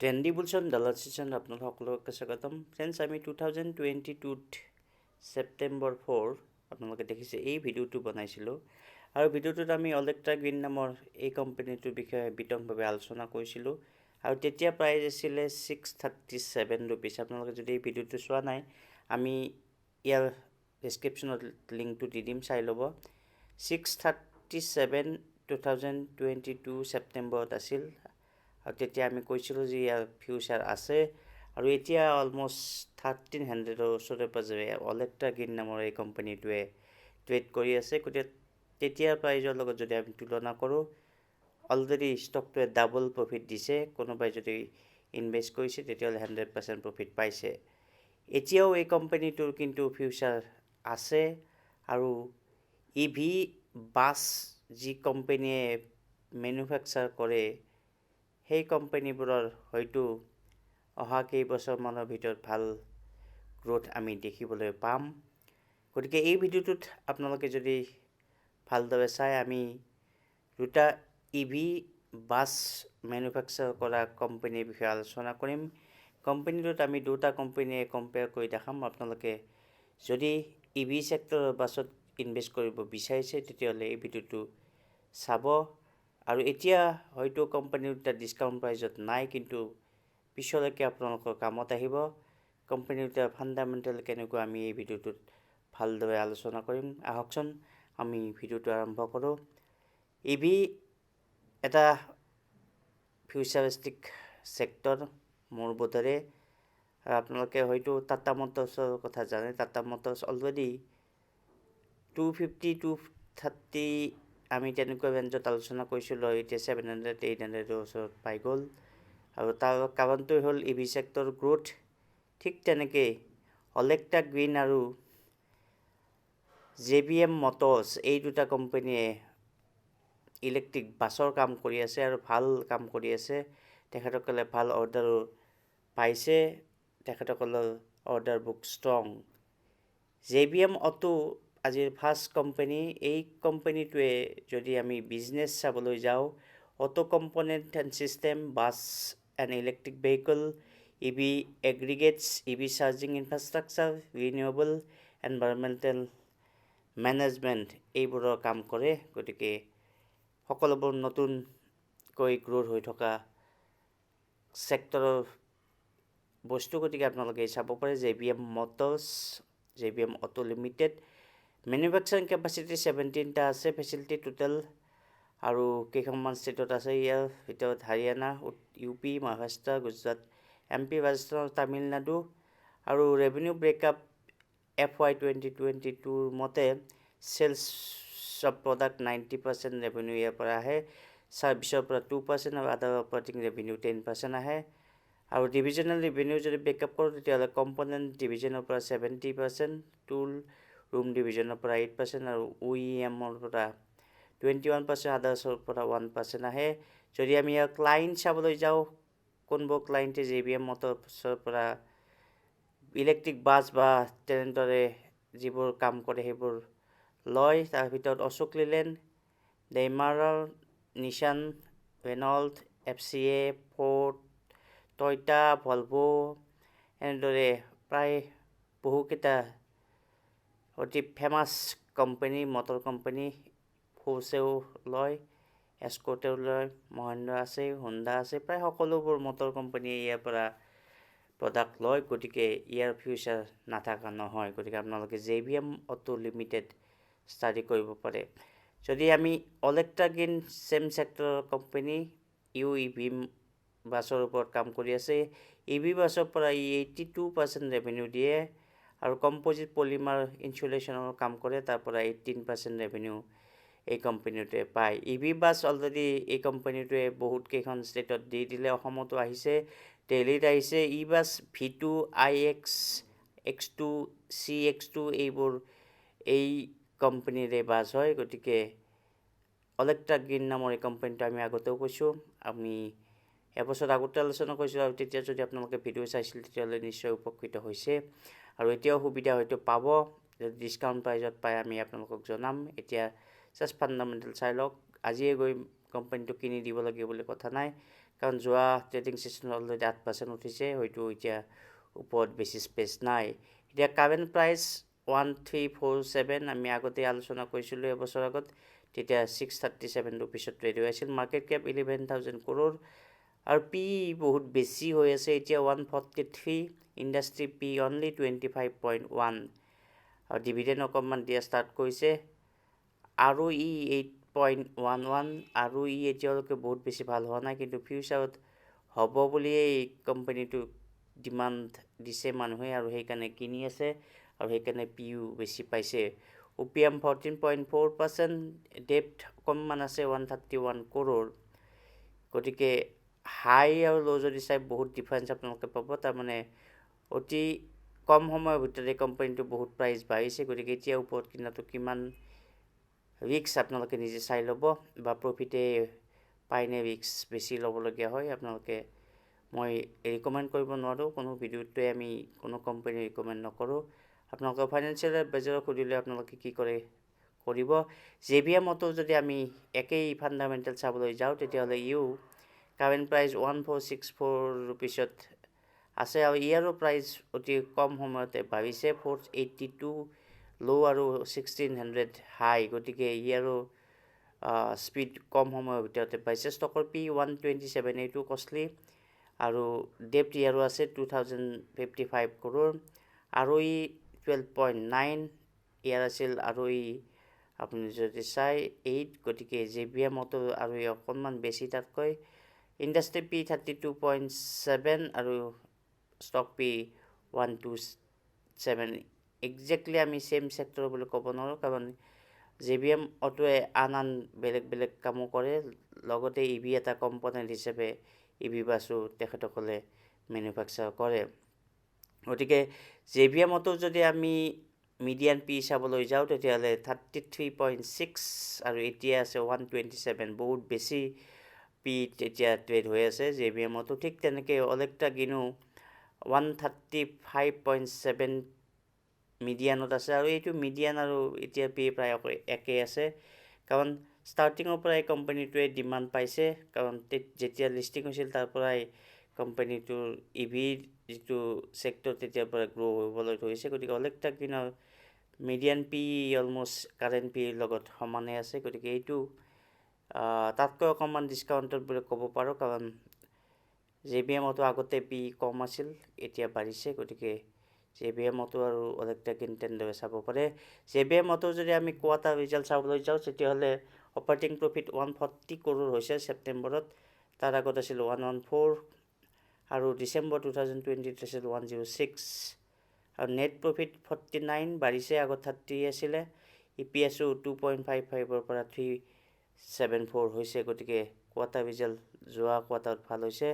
Trendy বুলছন dollar season আপোনালোক সকলোকে স্বাগতম ফ্ৰেণ্ডছ। আমি 2022 ছেপ্টেম্বৰ 4 আপোনালোকে দেখিছে এই ভিডিঅ'টো বনাইছিলোঁ আৰু ভিডিঅ'টোত আমি অলেক্ট্ৰা গ্ৰীণ নামৰ এই কোম্পানীটোৰ বিষয়ে বিতংভাৱে আলোচনা কৰিছিলোঁ আৰু তেতিয়া প্ৰাইচ আছিলে 637 ৰুপিজ। আপোনালোকে যদি এই ভিডিঅ'টো চোৱা নাই আমি ইয়াৰ ডেছক্ৰিপশ্যনত লিংকটো দি দিম, চাই ল'ব। 637 2022 ছেপ্টেম্বৰত আছিল আৰু তেতিয়া আমি কৈছিলোঁ যে ইয়াৰ ফিউচাৰ আছে আৰু এতিয়া অলমষ্ট 1300 ওচৰে পাজৰে অলেক্ট্ৰা গ্ৰীণ নামৰ এই কোম্পানীটোৱে ট্ৰেড কৰি আছে। গতিকে তেতিয়াৰ প্ৰাইজৰ লগত যদি আমি তুলনা কৰোঁ, অলৰেডি ষ্টকটোৱে ডাবল প্ৰফিট দিছে। কোনোবাই যদি ইনভেষ্ট কৰিছে তেতিয়াহ'লে 100% প্ৰফিট পাইছে। এতিয়াও এই কোম্পানীটোৰ কিন্তু ফিউচাৰ আছে আৰু EV বাছ যি কোম্পানীয়ে মেনুফেকচাৰ কৰে সেই কোম্পানীবোৰৰ হয়তো অহা কেইবছৰমানৰ ভিতৰত ভাল গ্ৰ'থ আমি দেখিবলৈ পাম। গতিকে এই ভিডিঅ'টোত আপোনালোকে যদি ভালদৰে চাই, আমি দুটা EV বাছ মেনুফেকচাৰ কৰা কোম্পানীৰ বিষয়ে আলোচনা কৰিম। কোম্পানীটোত আমি দুটা কোম্পানীয়ে কম্পেয়াৰ কৰি দেখাম। আপোনালোকে যদি EV ছেক্টৰৰ বাছত ইনভেষ্ট কৰিব বিচাৰিছে তেতিয়াহ'লে এই ভিডিঅ'টো চাব। আৰু এতিয়া হয়তো কোম্পানী দুটা ডিছকাউণ্ট প্ৰাইজত নাই, কিন্তু পিছলৈকে আপোনালোকৰ কামত আহিব। কোম্পানী দুটাৰ ফাণ্ডামেণ্টেল কেনেকুৱা আমি এই ভিডিঅ'টোত ভালদৰে আলোচনা কৰিম। আহকচোন আমি ভিডিঅ'টো আৰম্ভ কৰোঁ। EV এটা ফিউচাৰিষ্টিক ছেক্টৰ মোৰ বোধেৰে। আৰু আপোনালোকে হয়তো টাটা মটৰ্ছৰ কথা জানে। টাটা মটৰ্ছ অলৰেডি 250 230 আমি তেনেকুৱা ৰেঞ্জত আলোচনা কৰিছিলোঁ, এতিয়া 700 800 ওচৰত পাই গ'ল। আৰু তাৰ কাৰণটোৱে হ'ল EV ছেক্টৰ গ্ৰ'থ। ঠিক তেনেকৈ অলেক্ট্ৰা গ্ৰীণ আৰু JBM মটৰ্ছ এই দুটা কোম্পানীয়ে ইলেক্ট্ৰিক বাছৰ কাম কৰি আছে আৰু ভাল কাম কৰি আছে। তেখেতসকলে ভাল অৰ্ডাৰো পাইছে, তেখেতসকলৰ order book strong. JBM auto আজিৰ ফাৰ্ষ্ট কোম্পানী। এই কোম্পানীটোৱে যদি আমি বিজনেছ চাবলৈ যাওঁ, auto component and system, bus and electric vehicle, EV এগ্ৰিগেটছ, EV charging infrastructure, renewable environmental management এইবোৰৰ কাম কৰে। গতিকে সকলোবোৰ নতুনকৈ গ্ৰ'থ হৈ থকা ছেক্টৰৰ বস্তু। গতিকে আপোনালোকে চাব পাৰে JBM motors, JBM auto limited. Manufacturing capacity 17টা আছে ফেচিলিটি টোটেল, আৰু কেইখনমান ষ্টেটত আছে। ইয়াৰ ভিতৰত হাৰিয়ানা, UP, মহাৰাষ্ট্ৰ, গুজৰাট, MP, ৰাজস্থান, তামিলনাডু। আৰু ৰেভিনিউ ব্ৰেকআপ FY 2022 মতে চেলছ অফ প্ৰডাক্ট 90% ৰেভিনিউ ইয়াৰ পৰা আহে, ছাৰ্ভিচৰ পৰা 2% আৰু আদাৰ অপাৰেটিং ৰেভিনিউ 10% আহে। আৰু ডিভিজনেল ৰেভিনিউ যদি ব্ৰেকআপ কৰোঁ তেতিয়াহ'লে কম্পনেণ্ট ডিভিজনৰ পৰা 70%, টুল ৰুম ডিভিজনৰ পৰা 8% আৰু OEMৰ পৰা 21%, আদাৰ্ছৰ পৰা 1% আহে। যদি আমি ইয়াৰ ক্লাইণ্ট চাবলৈ যাওঁ, কোনবোৰ ক্লাইণ্টে JBM মটৰ্ছৰ পৰা ইলেক্ট্ৰিক বাছ বা তেনেদৰে যিবোৰ কাম কৰে সেইবোৰ লয়, তাৰ ভিতৰত অশোক লেলেণ্ড, ডেইমাৰৰ, Nissan, Renault, FCA, Ford, Toyota, Volvo, এনেদৰে প্ৰায় বহুকেইটা অতি ফেমাছ কোম্পানী, মটৰ কোম্পানী। ফ'ৰ্চেও লয়, এস্কৰ্টেও লয়, মহেন্দ্ৰ আছে, হোণ্ডা আছে, প্ৰায় সকলোবোৰ মটৰ কোম্পানীয়ে ইয়াৰ পৰা প্ৰডাক্ট লয়। গতিকে ইয়াৰ ফিউচাৰ নাথাকা নহয়। গতিকে আপোনালোকে JBM অটো লিমিটেড ষ্টাডি কৰিব পাৰে। যদি আমি Olectra green same ছেক্টৰৰ company, EV বাছৰ ওপৰত কাম কৰি আছে। EV বাছৰ পৰা 82% ৰেভিনিউ দিয়ে আৰু কম্প'জিট পলিমাৰ ইনচুলেশ্যনৰ কাম কৰে, তাৰ পৰা 18% ৰেভিনিউ এই কোম্পানীটোৱে পায়। EV বাছ অলৰেডি এই কোম্পানীটোৱে বহুত কেইখন ষ্টেটত দি দিলে, অসমতো আহিছে, দিল্লীত আহিছে। Bus V2, iX, X2, CX2 এইবোৰ এই কোম্পানীৰে বাছ হয়। গতিকে অলেক্ট্ৰা গ্ৰীণ নামৰ এই কোম্পানীটো আমি আগতেও কৈছোঁ, আমি এবছৰ আগতে আলোচনা কৰিছিলোঁ, আৰু তেতিয়া যদি আপোনালোকে ভিডিঅ' চাইছিল তেতিয়াহ'লে নিশ্চয় উপকৃত হৈছে আৰু এতিয়াও সুবিধা হয়তো পাব। যদি ডিছকাউণ্ট প্ৰাইজত পায় আমি আপোনালোকক জনাম। এতিয়া জাষ্ট ফাণ্ডামেণ্টেল চাই লওক। আজিয়ে গৈ কোম্পানীটো কিনি দিব লাগে বুলি কথা নাই, কাৰণ যোৱা ট্ৰেডিং ছেশ্যনত অলৰেডি 8% উঠিছে, হয়তো এতিয়া ওপৰত বেছি স্পেচ নাই। এতিয়া কাৰেণ্ট প্ৰাইচ 1347, আমি আগতে আলোচনা কৰিছিলোঁ এবছৰ আগত, তেতিয়া 637 ৰুপিছত ট্ৰেড হৈ আছিল। মাৰ্কেট কেপ 11,000 crore আৰু পি বহুত বেছি হৈ আছে এতিয়া 143, ইণ্ডাষ্ট্ৰি পি অনলি 25.1 আৰু ডিভিডেণ্ড অকণমান দিয়া ষ্টাৰ্ট কৰিছে। আৰু 8.11 আৰু এতিয়ালৈকে বহুত বেছি ভাল হোৱা নাই, কিন্তু ফিউচাৰত হ'ব বুলিয়ে এই কোম্পানীটো ডিমাণ্ড দিছে মানুহে আৰু সেইকাৰণে কিনি আছে আৰু সেইকাৰণে পিও বেছি পাইছে। OPM 14.4%, ডেপ্ট অকণমান আছে 131 crore। গতিকে হাই আৰু ল' যদি চাই বহুত ডিফাৰেঞ্চ আপোনালোকে পাব। তাৰমানে অতি কম সময়ৰ ভিতৰতে কোম্পানীটো বহুত প্ৰাইচ বাঢ়িছে। গতিকে এতিয়া ওপৰত কিনাটো কিমান ৰিক্স আপোনালোকে নিজে চাই ল'ব, বা প্ৰফিটে পাইনে ৰিক্স বেছি ল'বলগীয়া হয়। আপোনালোকে, মই ৰিকমেণ্ড কৰিব নোৱাৰোঁ, কোনো ভিডিঅ'টোৱে আমি কোনো কোম্পানী ৰিকমেণ্ড নকৰোঁ। আপোনালোকৰ ফাইনেন্সিয়েল এডভাইজাৰক সুধিলে আপোনালোকে কি কৰে কৰিব। JBM অটো যদি আমি একেই ফাণ্ডামেণ্টেল চাবলৈ যাওঁ, তেতিয়াহ'লে কাৰেণ্ট প্ৰাইচ 1464 ৰুপিছত আছে আৰু ইয়াৰো প্ৰাইচ অতি কম সময়তে বাঢ়িছে 482 ল' আৰু 1600 হাই। গতিকে ইয়াৰো স্পীড কম সময়ৰ ভিতৰতে পাইছে। ষ্টকৰ পি 127, এইটো কষ্টলি আৰু ডেপ্ট ইয়াৰো আছে 2055 crore আৰু 12.9 ইয়াৰ আছিল আৰু আপুনি যদি চাই 8। গতিকে JBM অটো আৰু অকণমান বেছি তাতকৈ। ইণ্ডাষ্ট্ৰি পি 32.7 আৰু ষ্টক পি 127। একজেক্টলি আমি ছেম ছেক্টৰ বুলি ক'ব নোৱাৰোঁ, কাৰণ JBM অটোৱে আন বেলেগ বেলেগ কামো কৰে, লগতে EV এটা কম্পনেণ্ট হিচাপে EV বাছো তেখেতসকলে মেনুফেকচাৰ কৰে। গতিকে JBM অটো যদি আমি মিডিয়ান পি চাবলৈ যাওঁ, তেতিয়াহ'লে 33.6 আৰু এতিয়া আছে 127, বহুত বেছি পি এতিয়া ট্ৰেড হৈ আছে JBM অটো। ঠিক তেনেকৈ অলেক্ট্ৰা গ্ৰীণো 135.7 মিডিয়ানত আছে আৰু এইটো মিডিয়ান আৰু এতিয়া পি প্ৰায় একেই আছে, কাৰণ ষ্টাৰ্টিঙৰ পৰাই কোম্পানীটোৱে ডিমাণ্ড পাইছে, কাৰণ যেতিয়া লিষ্টিং হৈছিল তাৰ পৰাই কোম্পানীটোৰ EVৰ যিটো ছেক্টৰ তেতিয়াৰ পৰা গ্ৰ' হ'বলৈ ধৰিছে। গতিকে Olectra গ্ৰীণৰ median P almost current পিৰ লগত সমানে আছে। গতিকে এইটো তাতকৈ অকণমান ডিছকাউণ্টত বুলি ক'ব পাৰোঁ, কাৰণ JBM অটো আগতে পি কম আছিল, এতিয়া বাঢ়িছে। গতিকে JBM অটো আৰু অলেক্ট্ৰা গ্ৰীণ তেনেদৰে চাব পাৰে। JBM অটো যদি আমি কোৱাৰ্টাৰ ৰিজাল্ট চাবলৈ যাওঁ, তেতিয়াহ'লে অপাৰেটিং প্ৰফিট 140 crore হৈছে ছেপ্টেম্বৰত, তাৰ আগত আছিল 114 আৰু ডিচেম্বৰ 2020 আছিল 106 আৰু নেট প্ৰফিট 49 বাঢ়িছে, আগত 30 আছিলে। EPSও 2.55ৰ পৰা 374 হৈছে। গতিকে কোৱাৰ্টাৰ ৰিজাল্ট যোৱা কোৱাৰ্টাৰত ভাল হৈছে।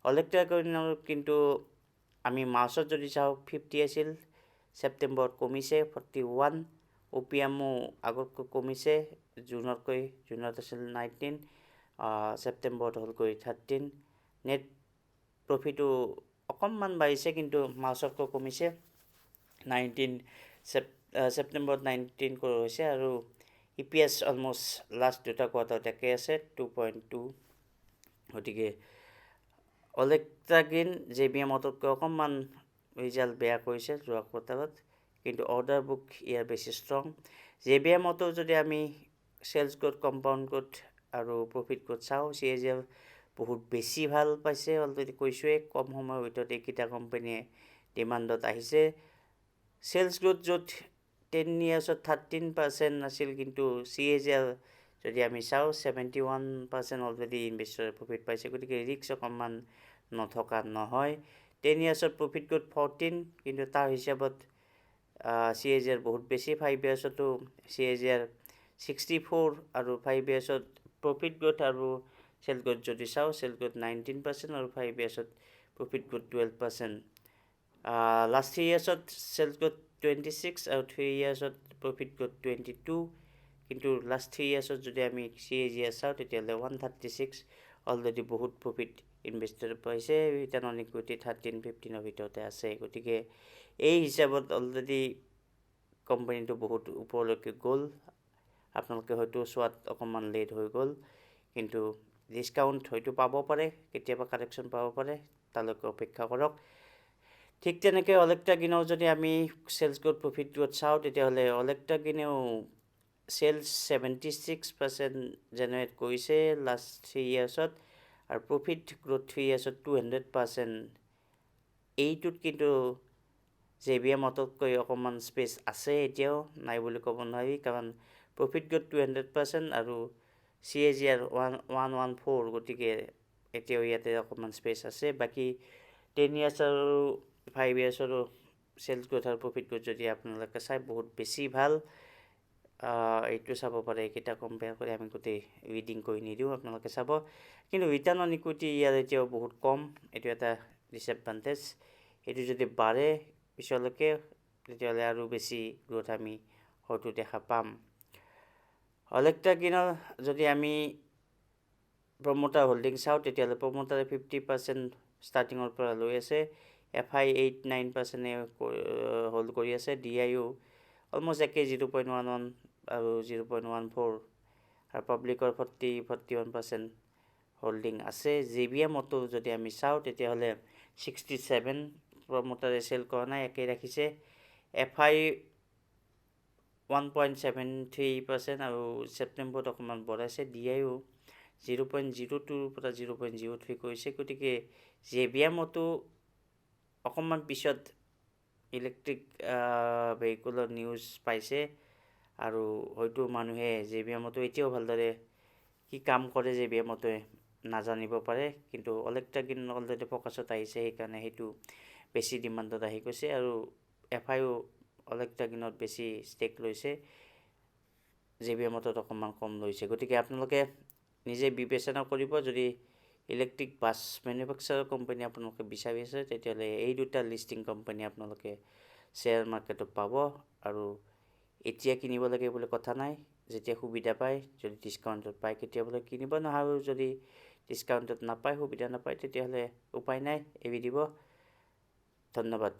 অলেক্ট্ৰা গ্ৰীণৰ কিন্তু আমি মাৰ্চত যদি চাওঁ 50 আছিল, ছেপ্টেম্বৰত কমিছে 41। OPMও আগতকৈ কমিছে, জুনত আছিল 19, ছেপ্টেম্বৰত হ'লগৈ 13। নেট প্ৰফিটো অকণমান বাঢ়িছে, কিন্তু মাৰ্চতকৈ কমিছে 19, ছেপ্টেম্বৰত 19 crore হৈছে আৰু EPS অলমষ্ট লাষ্ট দুটা কোৱাৰ্টাৰত একে আছে 2.2। গতিকে অলেক্ট্ৰা গ্ৰীণ JBM অটোতকৈ অকণমান ৰিজাল্ট বেয়া কৰিছে যোৱা কোৱাৰ্টাৰত, কিন্তু অৰ্ডাৰ বুক ইয়াৰ বেছি ষ্ট্ৰং। JBM অটো যদি আমি চেলছ গ্ৰোথ, কম্পাউণ্ড গ্ৰোথ আৰু প্ৰফিট গ্ৰোথ চাওঁ, CAGR বহুত বেছি ভাল পাইছে। অলৰেডি কৈছোঁৱেই, কম সময়ৰ ভিতৰত এইকেইটা কোম্পানীয়ে ডিমাণ্ডত আহিছে। চেলছ গ্ৰোথ য'ত 10 yearsত 13% আছিল, কিন্তু CAGR যদি আমি চাওঁ 71% অলৰেডি ইনভেষ্টৰে প্ৰফিট পাইছে। গতিকে ৰিক্স অকণমান নথকা নহয়। 10 yearsত প্ৰফিট গ্ৰোথ 14, কিন্তু তাৰ হিচাপত CAGR বহুত বেছি। 5 yearsতো CAGR 64 আৰু 5 yearsত প্ৰফিট গ্ৰোথ আৰু চেল গ্ৰোথ যদি চাওঁ, চেল গ্ৰোথ 19% আৰু 5 yearsত প্ৰফিট গ্ৰোথ 12%। লাষ্ট 3 yearsত চেল গ্ৰোথ 26 আৰু 3 yearsত প্ৰফিট গ্ৰোথ 22, কিন্তু লাষ্ট 3 yearsত যদি আমি CAGR চাওঁ, তেতিয়াহ'লে 136, অলৰেডি বহুত প্ৰফিট ইনভেষ্টৰ পাইছে। ৰিটাৰ্ণ অন ইকুইটি 13-15ৰ ভিতৰতে আছে। গতিকে এই হিচাপত অলৰেডি কোম্পানীটো বহুত ওপৰলৈকে গ'ল। আপোনালোকে হয়তো চোৱাত অকণমান লেট হৈ গ'ল, কিন্তু ডিছকাউণ্ট হয়তো পাব পাৰে, কেতিয়াবা কাৰেকশ্যন পাব পাৰে, তালৈকে অপেক্ষা কৰক। ঠিক তেনেকৈ অলেক্ট্ৰাগিনেও যদি আমি চেলছ গ্ৰ'থ প্ৰফিট গ্ৰ'থ চাওঁ তেতিয়াহ'লে অলেক্ট্ৰাগিনেও চেলছ 76% জেনেৰেট কৰিছে লাষ্ট 3 yearsত, আৰু প্ৰফিট গ্ৰ'থ 3 yearsত 200%। এইটোত কিন্তু JBM অটতকৈ অকণমান স্পেচ আছে, এতিয়াও নাই বুলি ক'ব নোৱাৰি, কাৰণ প্ৰফিট গ্ৰ'থ 200% আৰু CAGR 114, গতিকে এতিয়াও ইয়াতে অকণমান স্পেচ আছে। বাকী 10 years আৰু 5 yearsৰো চেলছ গ্ৰ'থ আৰু প্ৰফিট গ্ৰ'থ যদি আপোনালোকে চাই বহুত বেছি ভাল। এইটো চাব পাৰে, এইকেইটা কম্পেয়াৰ কৰি আমি গোটেই ৰিডিং কৰি নিদিওঁ, আপোনালোকে চাব। কিন্তু ৰিটাৰ্ণ অন ইকুইটি ইয়াৰ এতিয়াও বহুত কম, এইটো এটা ডিছএডভান্টেজ। এইটো যদি বাঢ়ে পিছলৈকে তেতিয়াহ'লে আৰু বেছি গ্ৰ'থ আমি হয়তো দেখা পাম। অলেক্ট্ৰাগিনৰ যদি আমি প্ৰমোটাৰ হোল্ডিং চাওঁ তেতিয়াহ'লে প্ৰমোটাৰে 50% ষ্টাৰ্টিঙৰ পৰা লৈ আছে, FI 8-9% হোল্ড কৰি আছে, DIও অলমষ্ট একে 0.11 আৰু 0.14, আৰু পাব্লিকৰ 41% হোল্ডিং আছে। JBM অটো যদি আমি চাওঁ তেতিয়াহ'লে 67 প্ৰমোটাৰে চেল কৰা নাই, একেই ৰাখিছে। FI 1.73% আৰু ছেপ্টেম্বৰত অকণমান বঢ়াইছে, DIও 0.02 পৰা 0.03 কৰিছে। গতিকে JBM অটো অকণমান পিছত ইলেক্ট্ৰিক ভেহিকুলৰ নিউজ পাইছে, আৰু হয়তো মানুহে JBM অটো এতিয়াও ভালদৰে কি কাম কৰে JBM অটোৱে নাজানিব পাৰে, কিন্তু অলেক্ট্ৰাগিন অলৰেডি ফ'কাছত আহিছে, সেইকাৰণে সেইটো বেছি ডিমাণ্ডত আহি গৈছে, আৰু FIও অলেক্ট্ৰাগিনত বেছি ষ্টেক লৈছে, JBM অটোত অকণমান কম লৈছে। গতিকে আপোনালোকে নিজে বিবেচনা কৰিব, যদি ইলেক্ট্ৰিক বাছ মেনুফেকচাৰৰ কোম্পানী আপোনালোকে বিচাৰি আছে তেতিয়াহ'লে এই দুটা লিষ্টিং কোম্পানী আপোনালোকে শ্বেয়াৰ মাৰ্কেটত পাব, আৰু এতিয়া কিনিব লাগে বুলি কথা নাই, যেতিয়া সুবিধা পায়, যদি ডিছকাউণ্টত পায় কেতিয়াবা কিনিব, আৰু যদি ডিছকাউণ্টত নাপায়, সুবিধা নাপায়, তেতিয়াহ'লে উপায় নাই, এৰি দিব। ধন্যবাদ।